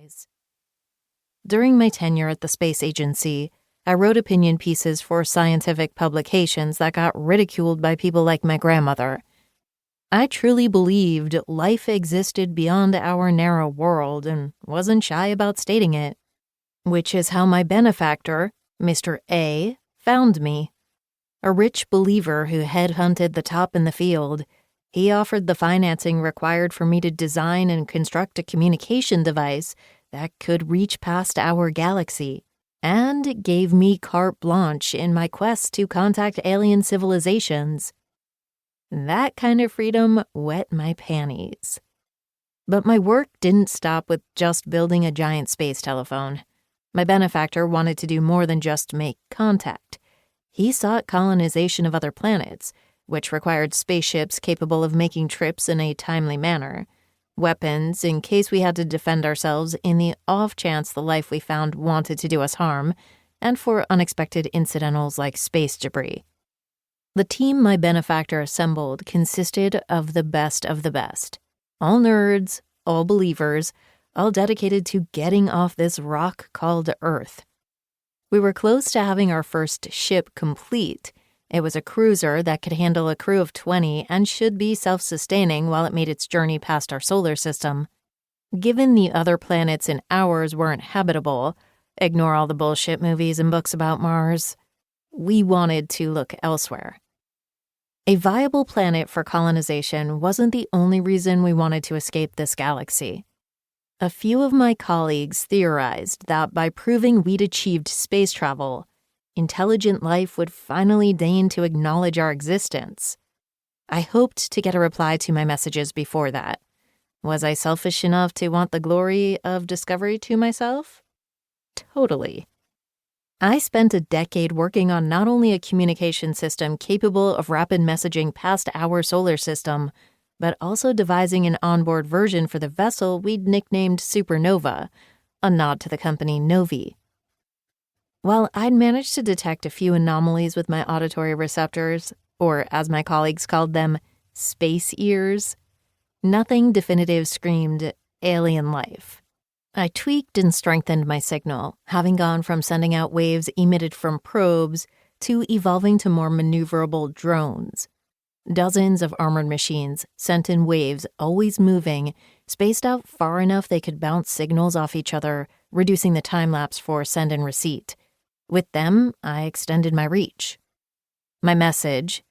eyes. During my tenure at the space agency, I wrote opinion pieces for scientific publications that got ridiculed by people like my grandmother. I truly believed life existed beyond our narrow world and wasn't shy about stating it, which is how my benefactor, Mr. A, found me. A rich believer who headhunted the top in the field, he offered the financing required for me to design and construct a communication device that could reach past our galaxy, and gave me carte blanche in my quest to contact alien civilizations. That kind of freedom wet my panties. But my work didn't stop with just building a giant space telephone. My benefactor wanted to do more than just make contact. He sought colonization of other planets, which required spaceships capable of making trips in a timely manner, weapons in case we had to defend ourselves in the off chance the life we found wanted to do us harm, and for unexpected incidentals like space debris. The team my benefactor assembled consisted of the best of the best. All nerds, all believers, all dedicated to getting off this rock called Earth. We were close to having our first ship complete. It was a cruiser that could handle a crew of 20 and should be self-sustaining while it made its journey past our solar system. Given the other planets in ours weren't habitable, ignore all the bullshit movies and books about Mars, we wanted to look elsewhere. A viable planet for colonization wasn't the only reason we wanted to escape this galaxy. A few of my colleagues theorized that by proving we'd achieved space travel, intelligent life would finally deign to acknowledge our existence. I hoped to get a reply to my messages before that. Was I selfish enough to want the glory of discovery to myself? Totally. I spent a decade working on not only a communication system capable of rapid messaging past our solar system, but also devising an onboard version for the vessel we'd nicknamed Supernova, a nod to the company Novi. While I'd managed to detect a few anomalies with my auditory receptors, or as my colleagues called them, space ears, nothing definitive screamed alien life. I tweaked and strengthened my signal, having gone from sending out waves emitted from probes to evolving to more maneuverable drones. Dozens of armored machines sent in waves, always moving, spaced out far enough they could bounce signals off each other, reducing the time lapse for send and receipt. With them, I extended my reach. My message,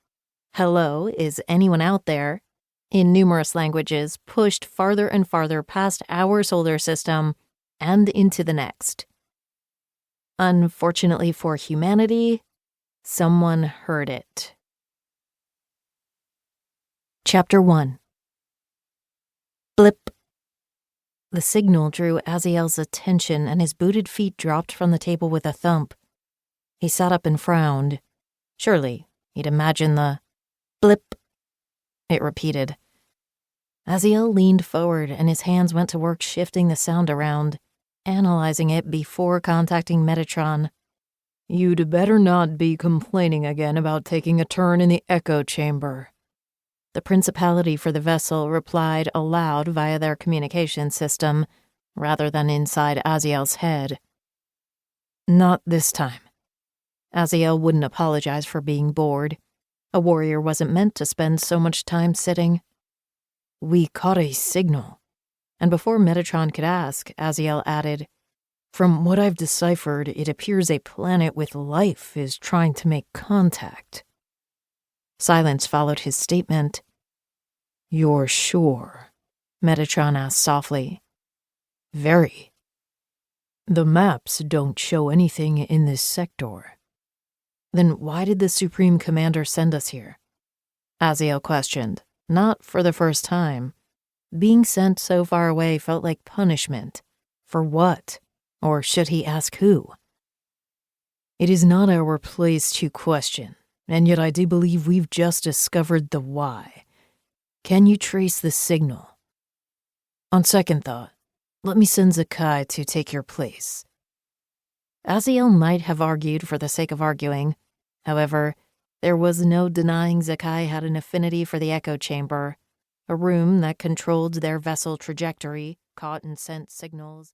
"Hello, is anyone out there?" in numerous languages, pushed farther and farther past our solar system and into the next. Unfortunately for humanity, someone heard it. Chapter 1. Blip. The signal drew Aziel's attention, and his booted feet dropped from the table with a thump. He sat up and frowned. Surely, he'd imagined the blip. It repeated. Aziel leaned forward, and his hands went to work shifting the sound around, analyzing it before contacting Metatron. "You'd better not be complaining again about taking a turn in the echo chamber." The principality for the vessel replied aloud via their communication system, rather than inside Aziel's head. "Not this time." Aziel wouldn't apologize for being bored. A warrior wasn't meant to spend so much time sitting. "We caught a signal." And before Metatron could ask, Aziel added, "From what I've deciphered, it appears a planet with life is trying to make contact." Silence followed his statement. "You're sure?" Metatron asked softly. "Very. The maps don't show anything in this sector." "Then why did the Supreme Commander send us here?" Aziel questioned, not for the first time. Being sent so far away felt like punishment. For what? Or should he ask who? "It is not our place to question, and yet I do believe we've just discovered the why. Can you trace the signal?" "On second thought, let me send Zakai to take your place." Aziel might have argued for the sake of arguing. However, there was no denying Zakai had an affinity for the echo chamber, a room that controlled their vessel trajectory, caught and sent signals,